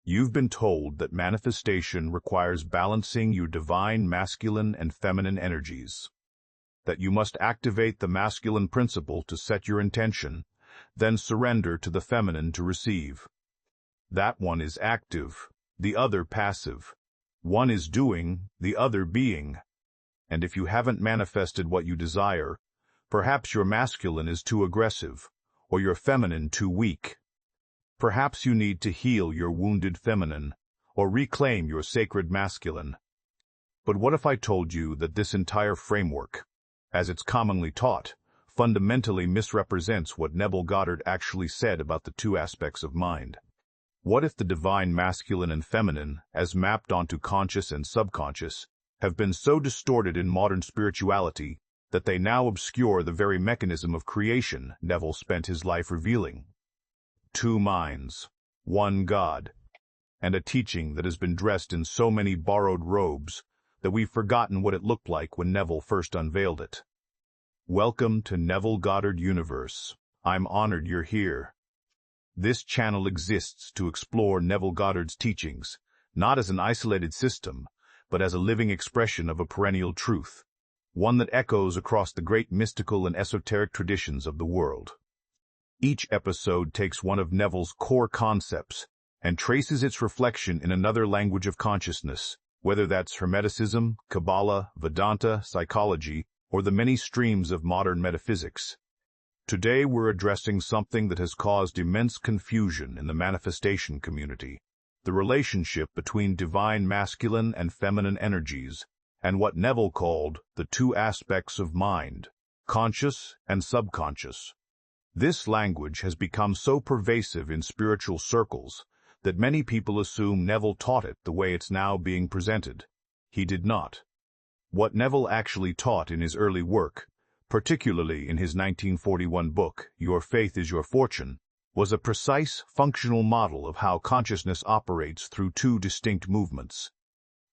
You've been told that manifestation requires balancing your divine masculine and feminine energies, that you must activate the masculine principle to set your intention, then surrender to the feminine to receive. That one is active, the other passive. One is doing, the other being. And if you haven't manifested what you desire, perhaps your masculine is too aggressive, or your feminine too weak. Perhaps you need to heal your wounded feminine, or reclaim your sacred masculine. But what if I told you that this entire framework, as it's commonly taught, fundamentally misrepresents what Neville Goddard actually said about the two aspects of mind? What if the divine masculine and feminine, as mapped onto conscious and subconscious, have been so distorted in modern spirituality that they now obscure the very mechanism of creation Neville spent his life revealing? Two minds, one God, and a teaching that has been dressed in so many borrowed robes that we've forgotten what it looked like when Neville first unveiled it. Welcome to Neville Goddard Universe. I'm honored you're here. This channel exists to explore Neville Goddard's teachings, not as an isolated system, but as a living expression of a perennial truth, one that echoes across the great mystical and esoteric traditions of the world. Each episode takes one of Neville's core concepts and traces its reflection in another language of consciousness, whether that's Hermeticism, Kabbalah, Vedanta, psychology, or the many streams of modern metaphysics. Today we're addressing something that has caused immense confusion in the manifestation community, the relationship between divine masculine and feminine energies, and what Neville called the two aspects of mind, conscious and subconscious. This language has become so pervasive in spiritual circles that many people assume Neville taught it the way it's now being presented. He did not. What Neville actually taught in his early work, particularly in his 1941 book, Your Faith is Your Fortune, was a precise, functional model of how consciousness operates through two distinct movements.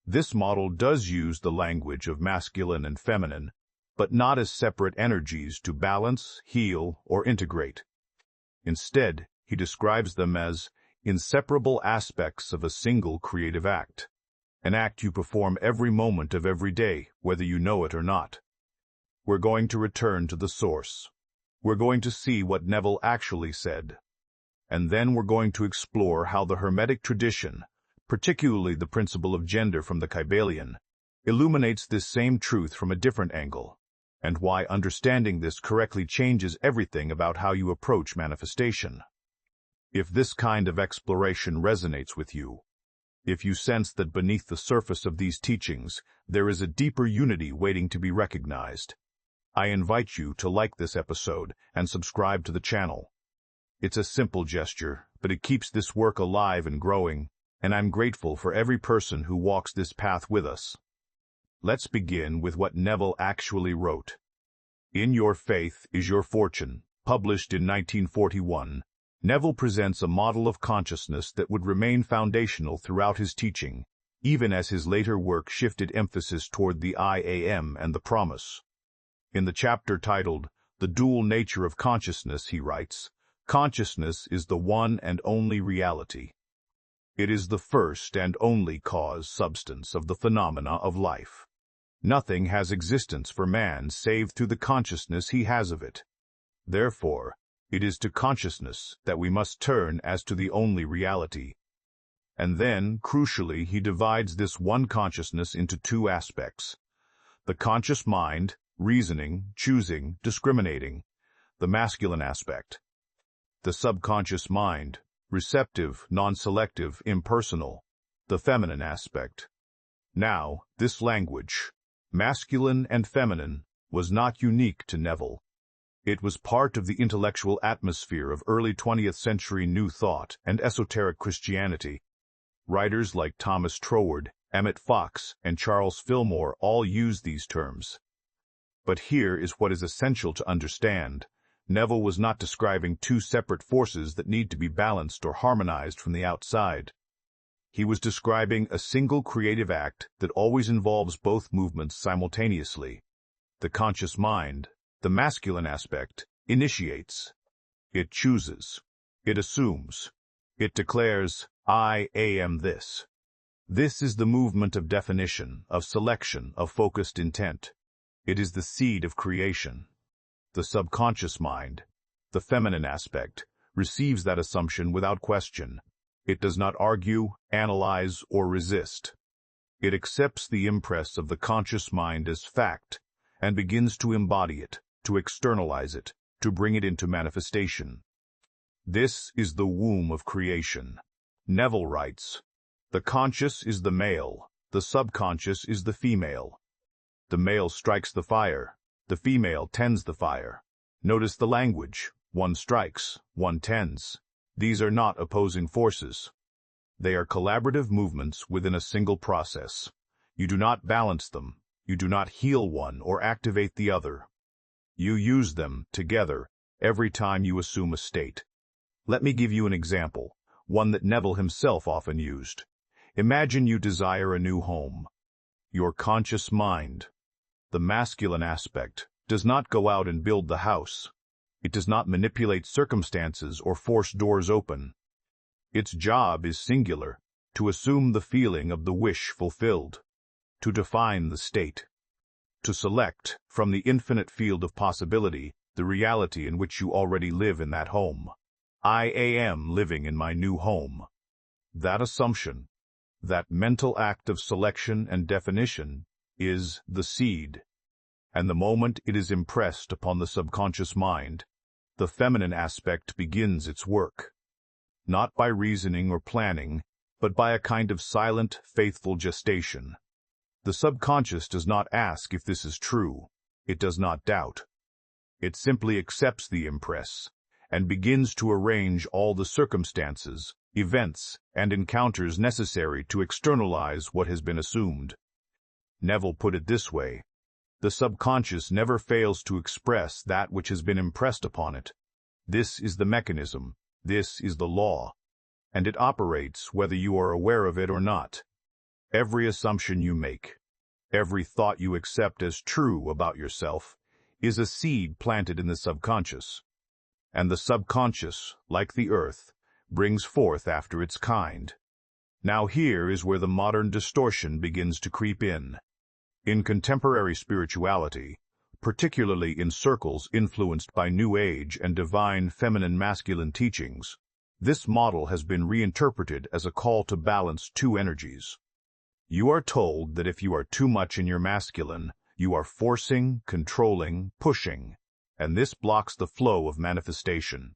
This model does use the language of masculine and feminine, but not as separate energies to balance, heal, or integrate. Instead, he describes them as inseparable aspects of a single creative act, an act you perform every moment of every day, whether you know it or not. We're going to return to the source. We're going to see what Neville actually said. And then we're going to explore how the Hermetic tradition, particularly the principle of gender from the Kybalion, illuminates this same truth from a different angle, and why understanding this correctly changes everything about how you approach manifestation. If this kind of exploration resonates with you, if you sense that beneath the surface of these teachings there is a deeper unity waiting to be recognized, I invite you to like this episode and subscribe to the channel. It's a simple gesture, but it keeps this work alive and growing, and I'm grateful for every person who walks this path with us. Let's begin with what Neville actually wrote. In Your Faith is Your Fortune, published in 1941, Neville presents a model of consciousness that would remain foundational throughout his teaching, even as his later work shifted emphasis toward the I Am and the promise. In the chapter titled, The Dual Nature of Consciousness, he writes, consciousness is the one and only reality. It is the first and only cause substance of the phenomena of life. Nothing has existence for man save through the consciousness he has of it. Therefore, it is to consciousness that we must turn as to the only reality. And then, crucially, he divides this one consciousness into two aspects. The conscious mind, reasoning, choosing, discriminating, the masculine aspect. The subconscious mind, receptive, non-selective, impersonal, the feminine aspect. Now, this language, masculine and feminine, was not unique to Neville. It was part of the intellectual atmosphere of early 20th century New Thought and esoteric Christianity. Writers like Thomas Troward, Emmett Fox, and Charles Fillmore all use these terms. But here is what is essential to understand. Neville was not describing two separate forces that need to be balanced or harmonized from the outside. He was describing a single creative act that always involves both movements simultaneously. The conscious mind, the masculine aspect, initiates. It chooses. It assumes. It declares, I am this. This is the movement of definition, of selection, of focused intent. It is the seed of creation. The subconscious mind, the feminine aspect, receives that assumption without question. It does not argue, analyze, or resist. It accepts the impress of the conscious mind as fact and begins to embody it, to externalize it, to bring it into manifestation. This is the womb of creation. Neville writes, "The conscious is the male, the subconscious is the female. The male strikes the fire, the female tends the fire." Notice the language. One strikes, one tends. These are not opposing forces. They are collaborative movements within a single process. You do not balance them. You do not heal one or activate the other. You use them together every time you assume a state. Let me give you an example, one that Neville himself often used. Imagine you desire a new home. Your conscious mind, the masculine aspect, does not go out and build the house. It does not manipulate circumstances or force doors open. Its job is singular, to assume the feeling of the wish fulfilled, to define the state, to select from the infinite field of possibility the reality in which you already live in that home. I am living in my new home. That assumption, that mental act of selection and definition, is the seed. And the moment it is impressed upon the subconscious mind, the feminine aspect begins its work. Not by reasoning or planning, but by a kind of silent, faithful gestation. The subconscious does not ask if this is true. It does not doubt. It simply accepts the impress and begins to arrange all the circumstances, events, and encounters necessary to externalize what has been assumed. Neville put it this way: the subconscious never fails to express that which has been impressed upon it. This is the mechanism, this is the law, and it operates whether you are aware of it or not. Every assumption you make, every thought you accept as true about yourself, is a seed planted in the subconscious. And the subconscious, like the earth, brings forth after its kind. Now here is where the modern distortion begins to creep in. In contemporary spirituality, particularly in circles influenced by New Age and divine feminine-masculine teachings, this model has been reinterpreted as a call to balance two energies. You are told that if you are too much in your masculine, you are forcing, controlling, pushing, and this blocks the flow of manifestation.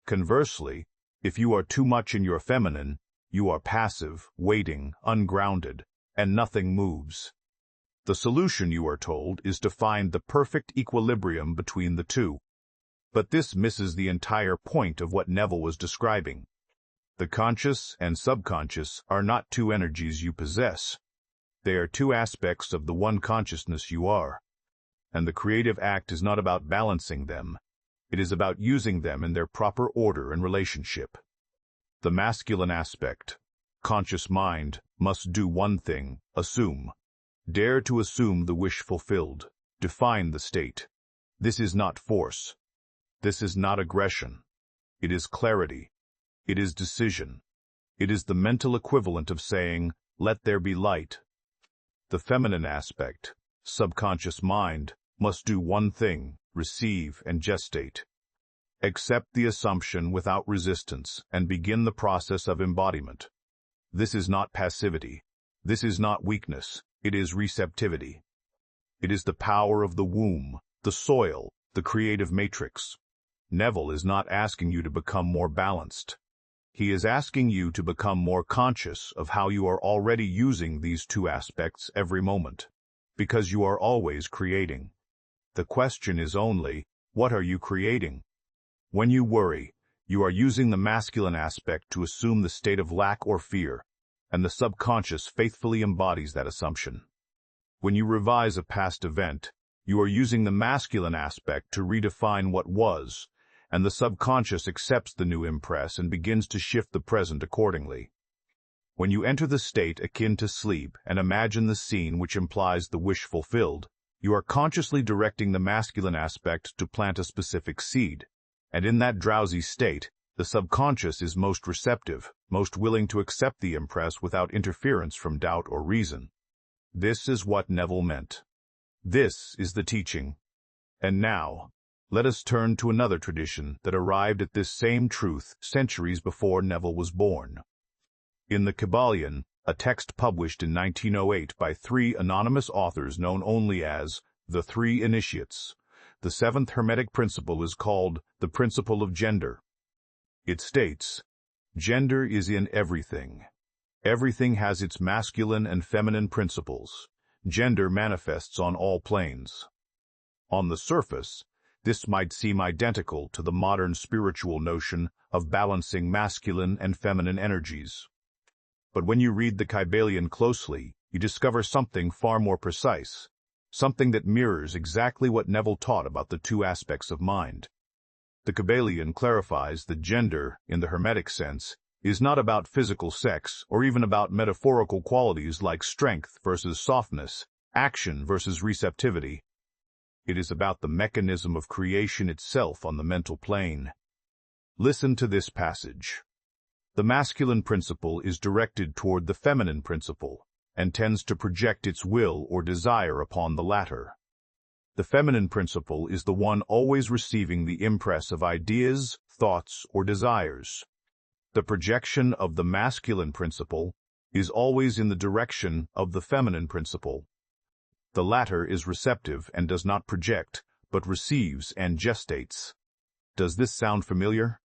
Conversely, if you are too much in your feminine, you are passive, waiting, ungrounded, and nothing moves. The solution, you are told, is to find the perfect equilibrium between the two. But this misses the entire point of what Neville was describing. The conscious and subconscious are not two energies you possess. They are two aspects of the one consciousness you are. And the creative act is not about balancing them. It is about using them in their proper order and relationship. The masculine aspect, conscious mind, must do one thing: assume. Dare to assume the wish fulfilled. Define the state. This is not force. This is not aggression. It is clarity. It is decision. It is the mental equivalent of saying, "Let there be light." The feminine aspect, subconscious mind, must do one thing: receive and gestate. Accept the assumption without resistance and begin the process of embodiment. This is not passivity. This is not weakness. It is receptivity. It is the power of the womb, the soil, the creative matrix. Neville is not asking you to become more balanced. He is asking you to become more conscious of how you are already using these two aspects every moment, because you are always creating. The question is only, what are you creating? When you worry, you are using the masculine aspect to assume the state of lack or fear, and the subconscious faithfully embodies that assumption. When you revise a past event, you are using the masculine aspect to redefine what was, and the subconscious accepts the new impress and begins to shift the present accordingly. When you enter the state akin to sleep and imagine the scene which implies the wish fulfilled, you are consciously directing the masculine aspect to plant a specific seed, and in that drowsy state, the subconscious is most receptive, most willing to accept the impress without interference from doubt or reason. This is what Neville meant. This is the teaching. And now, let us turn to another tradition that arrived at this same truth centuries before Neville was born. In the Kybalion, a text published in 1908 by 3 anonymous authors known only as the 3 Initiates, the 7th Hermetic principle is called the principle of gender. It states, "Gender is in everything. Everything has its masculine and feminine principles. Gender manifests on all planes." On the surface, this might seem identical to the modern spiritual notion of balancing masculine and feminine energies. But when you read the Kybalion closely, you discover something far more precise, something that mirrors exactly what Neville taught about the 2 aspects of mind. The Kybalion clarifies that gender, in the Hermetic sense, is not about physical sex or even about metaphorical qualities like strength versus softness, action versus receptivity. It is about the mechanism of creation itself on the mental plane. Listen to this passage. The masculine principle is directed toward the feminine principle and tends to project its will or desire upon the latter. The feminine principle is the one always receiving the impress of ideas, thoughts, or desires. The projection of the masculine principle is always in the direction of the feminine principle. The latter is receptive and does not project, but receives and gestates. Does this sound familiar?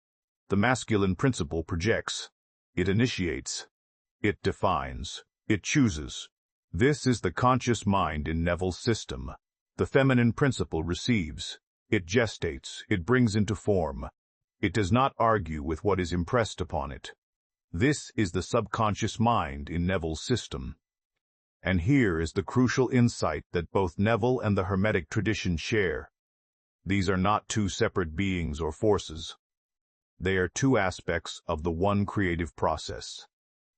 The masculine principle projects. It initiates. It defines. It chooses. This is the conscious mind in Neville's system. The feminine principle receives. It gestates. It brings into form. It does not argue with what is impressed upon it. This is the subconscious mind in Neville's system. And here is the crucial insight that both Neville and the Hermetic tradition share. These are not 2 separate beings or forces. They are 2 aspects of the one creative process.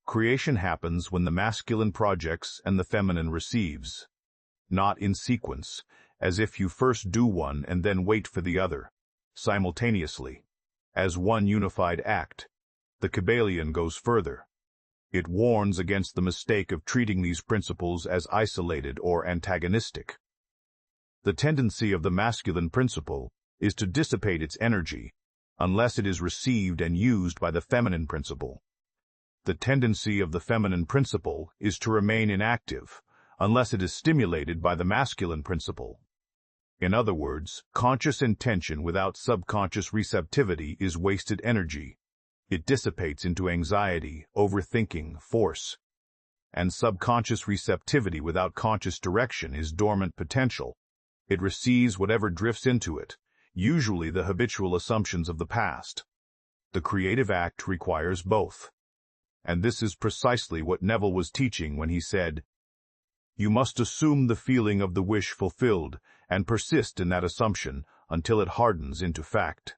Creation happens when the masculine projects and the feminine receives. Not in sequence, as if you first do one and then wait for the other. Simultaneously, as one unified act. The Kybalion goes further. It warns against the mistake of treating these principles as isolated or antagonistic. The tendency of the masculine principle is to dissipate its energy, unless it is received and used by the feminine principle. The tendency of the feminine principle is to remain inactive, unless it is stimulated by the masculine principle. In other words, conscious intention without subconscious receptivity is wasted energy. It dissipates into anxiety, overthinking, force. And subconscious receptivity without conscious direction is dormant potential. It receives whatever drifts into it, usually the habitual assumptions of the past. The creative act requires both. And this is precisely what Neville was teaching when he said, "You must assume the feeling of the wish fulfilled and persist in that assumption until it hardens into fact."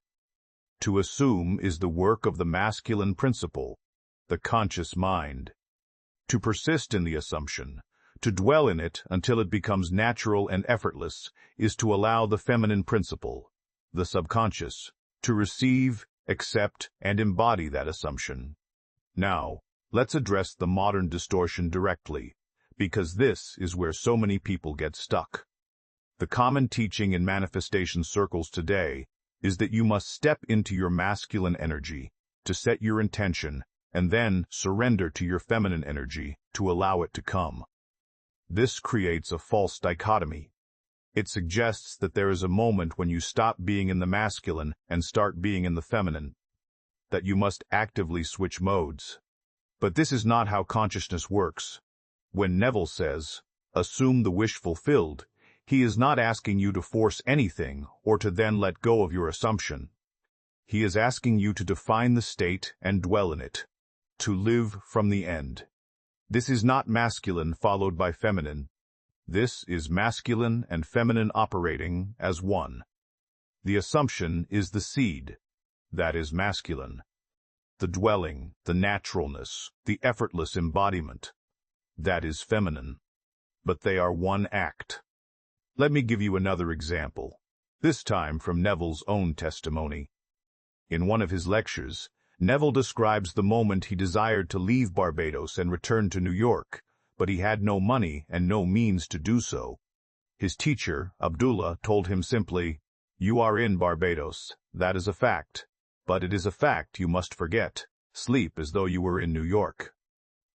To assume is the work of the masculine principle, the conscious mind. To persist in the assumption, to dwell in it until it becomes natural and effortless, is to allow the feminine principle, the subconscious, to receive, accept, and embody that assumption. Now, let's address the modern distortion directly, because this is where so many people get stuck. The common teaching in manifestation circles today is that you must step into your masculine energy to set your intention and then surrender to your feminine energy to allow it to come. This creates a false dichotomy. It suggests that there is a moment when you stop being in the masculine and start being in the feminine, that you must actively switch modes. But this is not how consciousness works. When Neville says, "Assume the wish fulfilled," he is not asking you to force anything or to then let go of your assumption. He is asking you to define the state and dwell in it, to live from the end. This is not masculine followed by feminine. This is masculine and feminine operating as one. The assumption is the seed. That is masculine. The dwelling, the naturalness, the effortless embodiment. That is feminine. But they are one act. Let me give you another example, this time from Neville's own testimony. In one of his lectures, Neville describes the moment he desired to leave Barbados and return to New York, but he had no money and no means to do so. His teacher, Abdullah, told him simply, "You are in Barbados. That is a fact. But it is a fact you must forget. Sleep as though you were in New York."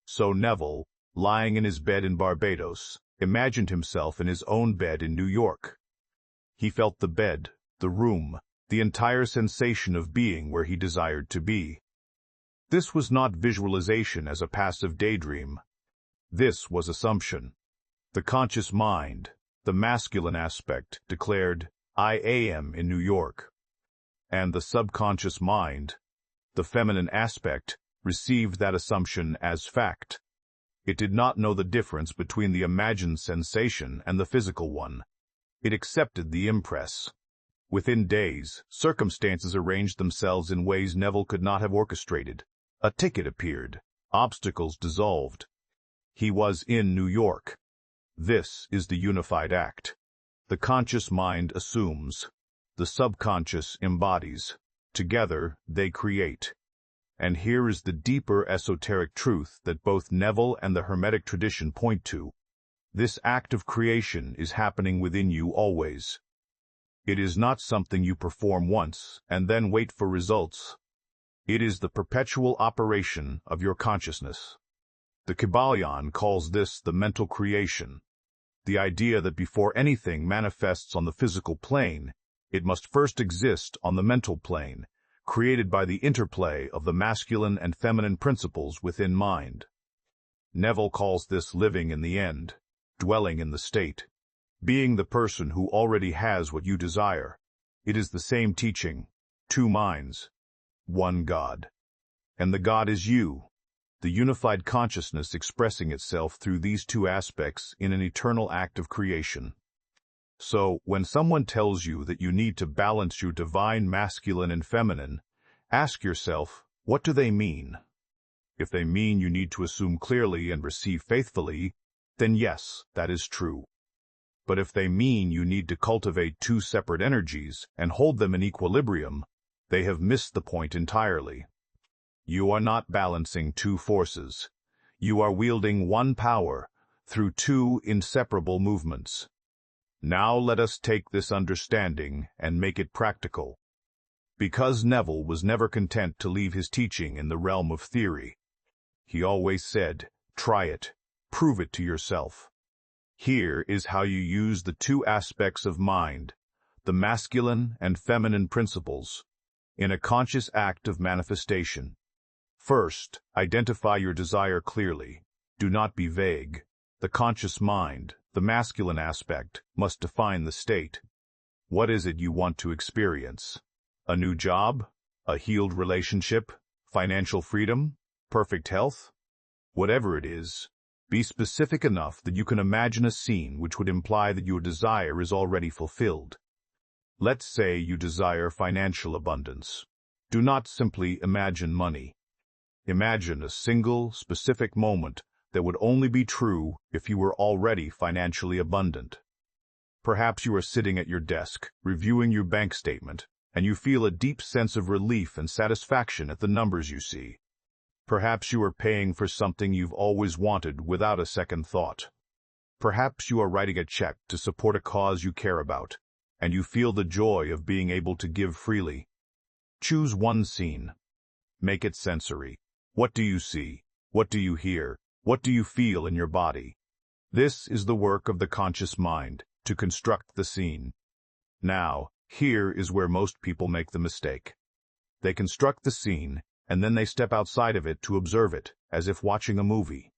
So Neville, lying in his bed in Barbados, imagined himself in his own bed in New York. He felt the bed, the room, the entire sensation of being where he desired to be. This was not visualization as a passive daydream. This was assumption. The conscious mind, the masculine aspect, declared, "I am in New York." And the subconscious mind, the feminine aspect, received that assumption as fact. It did not know the difference between the imagined sensation and the physical one. It accepted the impress. Within days, circumstances arranged themselves in ways Neville could not have orchestrated. A ticket appeared. Obstacles dissolved. He was in New York. This is the unified act. The conscious mind assumes. The subconscious embodies. Together, they create. And here is the deeper esoteric truth that both Neville and the Hermetic tradition point to. This act of creation is happening within you always. It is not something you perform once and then wait for results. It is the perpetual operation of your consciousness. The Kybalion calls this the mental creation, the idea that before anything manifests on the physical plane, it must first exist on the mental plane, created by the interplay of the masculine and feminine principles within mind. Neville calls this living in the end, dwelling in the state, being the person who already has what you desire. It is the same teaching, two minds, one God. And the God is you, the unified consciousness expressing itself through these two aspects in an eternal act of creation. So, when someone tells you that you need to balance your divine masculine and feminine, ask yourself, what do they mean? If they mean you need to assume clearly and receive faithfully, then yes, that is true. But if they mean you need to cultivate two separate energies and hold them in equilibrium, they have missed the point entirely. You are not balancing two forces. You are wielding one power through two inseparable movements. Now let us take this understanding and make it practical. Because Neville was never content to leave his teaching in the realm of theory. He always said, try it, prove it to yourself. Here is how you use the two aspects of mind, the masculine and feminine principles, in a conscious act of manifestation. First, identify your desire clearly. Do not be vague. The conscious mind, the masculine aspect, must define the state. What is it you want to experience? A new job? A healed relationship? Financial freedom? Perfect health? Whatever it is, be specific enough that you can imagine a scene which would imply that your desire is already fulfilled. Let's say you desire financial abundance. Do not simply imagine money. Imagine a single, specific moment that would only be true if you were already financially abundant. Perhaps you are sitting at your desk, reviewing your bank statement, and you feel a deep sense of relief and satisfaction at the numbers you see. Perhaps you are paying for something you've always wanted without a second thought. Perhaps you are writing a check to support a cause you care about, and you feel the joy of being able to give freely. Choose one scene. Make it sensory. What do you see? What do you hear? What do you feel in your body? This is the work of the conscious mind, to construct the scene. Now, here is where most people make the mistake. They construct the scene, and then they step outside of it to observe it, as if watching a movie.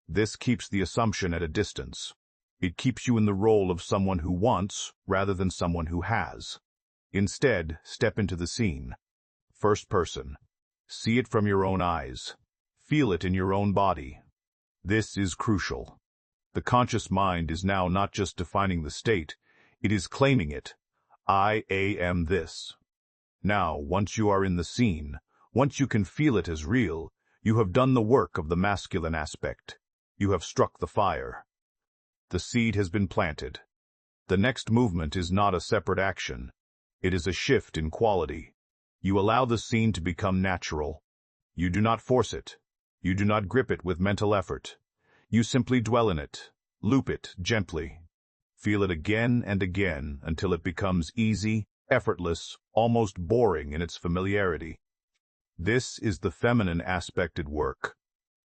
This keeps the assumption at a distance. It keeps you in the role of someone who wants, rather than someone who has. Instead, step into the scene. First person. See it from your own eyes. Feel it in your own body. This is crucial. The conscious mind is now not just defining the state, it is claiming it. I am this. Now, once you are in the scene, once you can feel it as real, you have done the work of the masculine aspect. You have struck the fire. The seed has been planted. The next movement is not a separate action. It is a shift in quality. You allow the scene to become natural, You do not force it. You do not grip it with mental effort. You simply dwell in it, loop it gently. Feel it again and again until it becomes easy, effortless, almost boring in its familiarity. This is the feminine aspect at work,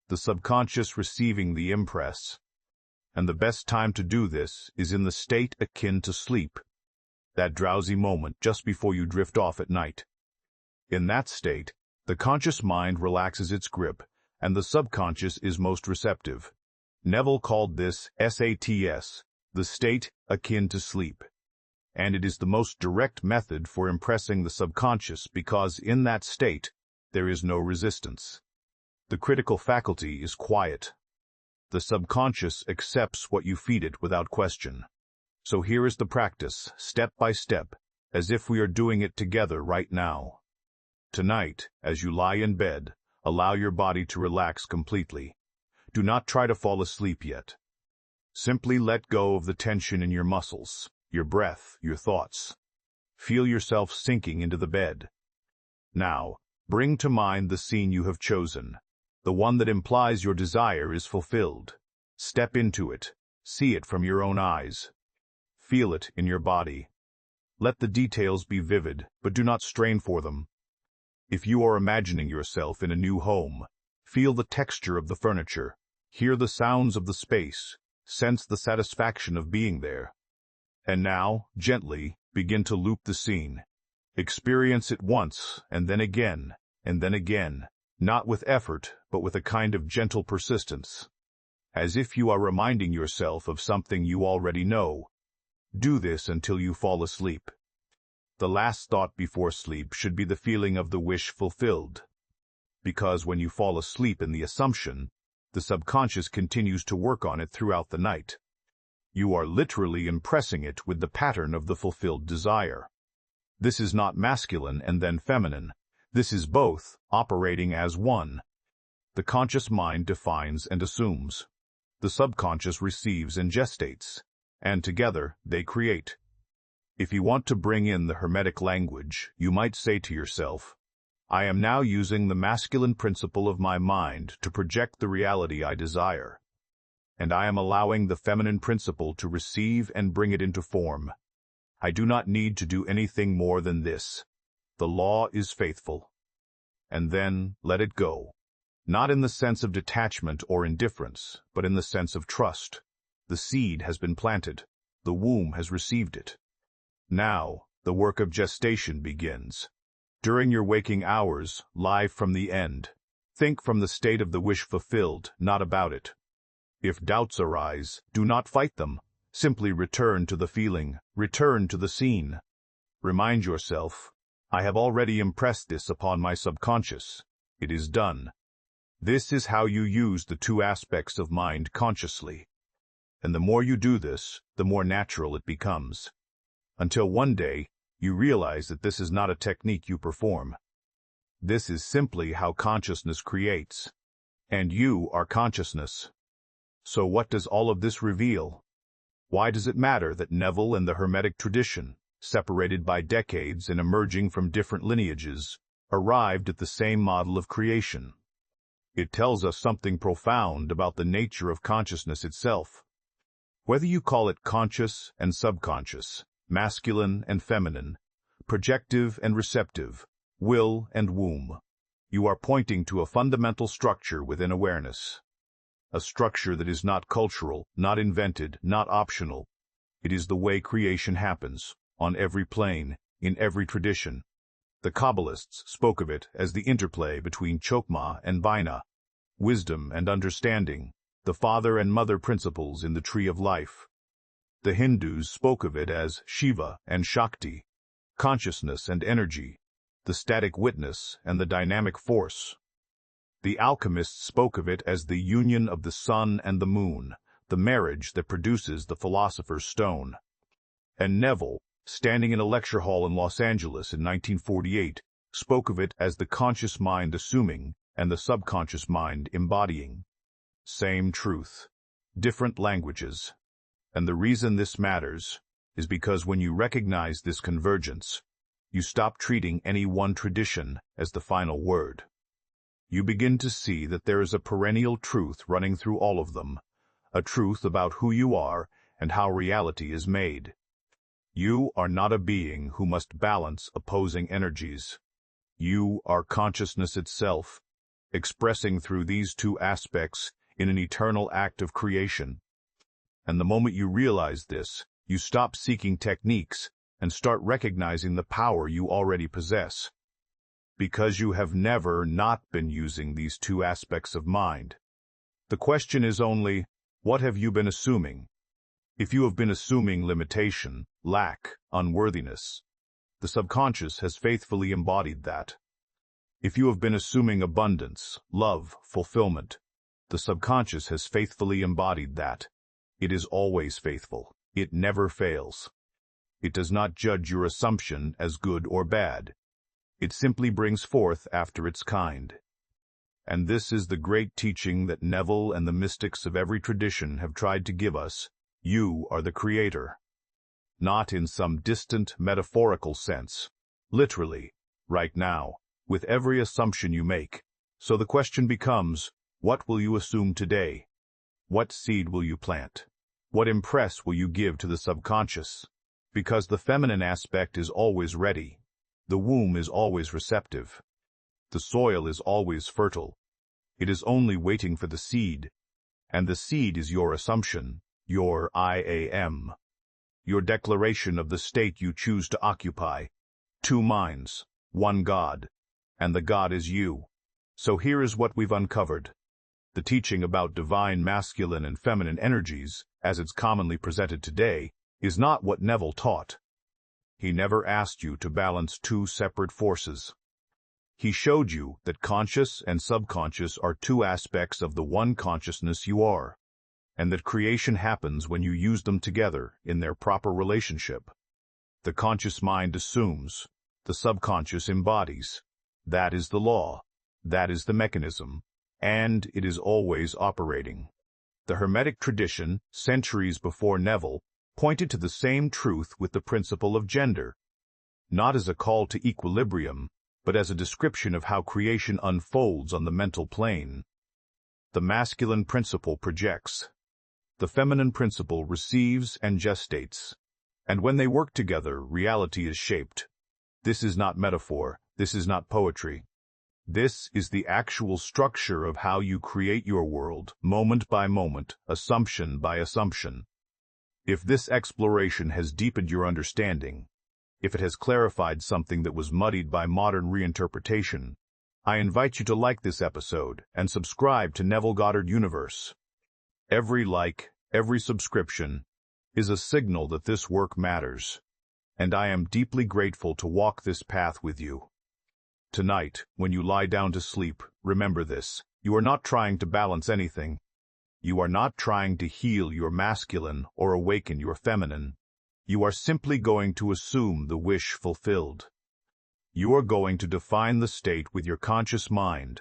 the subconscious receiving the impress. And the best time to do this is in the state akin to sleep, that drowsy moment just before you drift off at night. In that state, the conscious mind relaxes its grip, and the subconscious is most receptive. Neville called this SATS, the state akin to sleep. And it is the most direct method for impressing the subconscious because in that state, there is no resistance. The critical faculty is quiet. The subconscious accepts what you feed it without question. So here is the practice, step by step, as if we are doing it together right now. Tonight, as you lie in bed, allow your body to relax completely. Do not try to fall asleep yet. Simply let go of the tension in your muscles, your breath, your thoughts. Feel yourself sinking into the bed. Now, bring to mind the scene you have chosen, the one that implies your desire is fulfilled. Step into it. See it from your own eyes. Feel it in your body. Let the details be vivid, but do not strain for them. If you are imagining yourself in a new home, feel the texture of the furniture, hear the sounds of the space, sense the satisfaction of being there. And now, gently, begin to loop the scene. Experience it once, and then again, not with effort, but with a kind of gentle persistence. As if you are reminding yourself of something you already know. Do this until you fall asleep. The last thought before sleep should be the feeling of the wish fulfilled. Because when you fall asleep in the assumption, the subconscious continues to work on it throughout the night. You are literally impressing it with the pattern of the fulfilled desire. This is not masculine and then feminine. This is both, operating as one. The conscious mind defines and assumes. The subconscious receives and gestates. And together, they create. If you want to bring in the Hermetic language, you might say to yourself, I am now using the masculine principle of my mind to project the reality I desire. And I am allowing the feminine principle to receive and bring it into form. I do not need to do anything more than this. The law is faithful. And then let it go. Not in the sense of detachment or indifference, but in the sense of trust. The seed has been planted. The womb has received it. Now, the work of gestation begins. During your waking hours, live from the end. Think from the state of the wish fulfilled, not about it. If doubts arise, do not fight them. Simply return to the feeling, return to the scene. Remind yourself, I have already impressed this upon my subconscious. It is done. This is how you use the two aspects of mind consciously. And the more you do this, the more natural it becomes. Until one day, you realize that this is not a technique you perform. This is simply how consciousness creates. And you are consciousness. So what does all of this reveal? Why does it matter that Neville and the Hermetic tradition, separated by decades and emerging from different lineages, arrived at the same model of creation? It tells us something profound about the nature of consciousness itself. Whether you call it conscious and subconscious, masculine and feminine, projective and receptive, will and womb, you are pointing to a fundamental structure within awareness. A structure that is not cultural, not invented, not optional. It is the way creation happens, on every plane, in every tradition. The Kabbalists spoke of it as the interplay between Chokmah and Binah, wisdom and understanding, the father and mother principles in the tree of life. The Hindus spoke of it as Shiva and Shakti, consciousness and energy, the static witness and the dynamic force. The alchemists spoke of it as the union of the sun and the moon, the marriage that produces the philosopher's stone. And Neville, standing in a lecture hall in Los Angeles in 1948, spoke of it as the conscious mind assuming and the subconscious mind embodying. Same truth, different languages. And the reason this matters is because when you recognize this convergence, you stop treating any one tradition as the final word. you begin to see that there is a perennial truth running through all of them, a truth about who you are and how reality is made. You are not a being who must balance opposing energies. You are consciousness itself, expressing through these two aspects in an eternal act of creation. And the moment you realize this, you stop seeking techniques and start recognizing the power you already possess. Because you have never not been using these two aspects of mind. The question is only, what have you been assuming? If you have been assuming limitation, lack, unworthiness, the subconscious has faithfully embodied that. If you have been assuming abundance, love, fulfillment, the subconscious has faithfully embodied that. It is always faithful. It never fails. It does not judge your assumption as good or bad. It simply brings forth after its kind. And this is the great teaching that Neville and the mystics of every tradition have tried to give us. You are the creator. Not in some distant, metaphorical sense. Literally, right now, with every assumption you make. So the question becomes, what will you assume today? What seed will you plant? What impress will you give to the subconscious? Because the feminine aspect is always ready. The womb is always receptive. The soil is always fertile. It is only waiting for the seed. And the seed is your assumption, your I am. Your declaration of the state you choose to occupy. Two minds, one God. And the God is you. So here is what we've uncovered. The teaching about divine masculine and feminine energies, as it's commonly presented today, is not what Neville taught. He never asked you to balance two separate forces. He showed you that conscious and subconscious are two aspects of the one consciousness you are, and that creation happens when you use them together in their proper relationship. The conscious mind assumes, the subconscious embodies. That is the law. That is the mechanism. And it is always operating. The Hermetic tradition, centuries before Neville, pointed to the same truth with the principle of gender, not as a call to equilibrium, but as a description of how creation unfolds on the mental plane. The masculine principle projects. The feminine principle receives and gestates. And when they work together, reality is shaped. This is not metaphor. This is not poetry. This is the actual structure of how you create your world, moment by moment, assumption by assumption. If this exploration has deepened your understanding, if it has clarified something that was muddied by modern reinterpretation, I invite you to like this episode and subscribe to Neville Goddard Universe. Every like, every subscription, is a signal that this work matters, and I am deeply grateful to walk this path with you. Tonight, when you lie down to sleep, remember this. You are not trying to balance anything. You are not trying to heal your masculine or awaken your feminine. You are simply going to assume the wish fulfilled. You are going to define the state with your conscious mind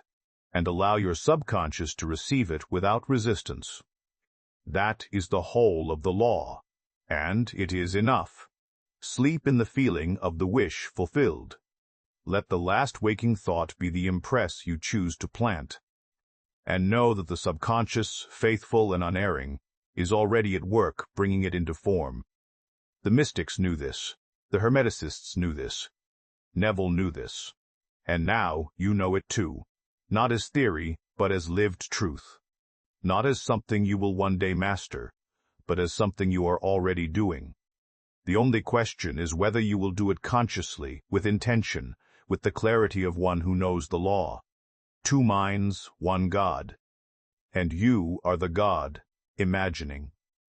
and allow your subconscious to receive it without resistance. That is the whole of the law, and it is enough. Sleep in the feeling of the wish fulfilled. Let the last waking thought be the impress you choose to plant. And know that the subconscious, faithful and unerring, is already at work bringing it into form. The mystics knew this. The Hermeticists knew this. Neville knew this. And now you know it too. Not as theory, but as lived truth. Not as something you will one day master, but as something you are already doing. The only question is whether you will do it consciously, with intention, with the clarity of one who knows the law. Two minds, one God. And you are the God, imagining.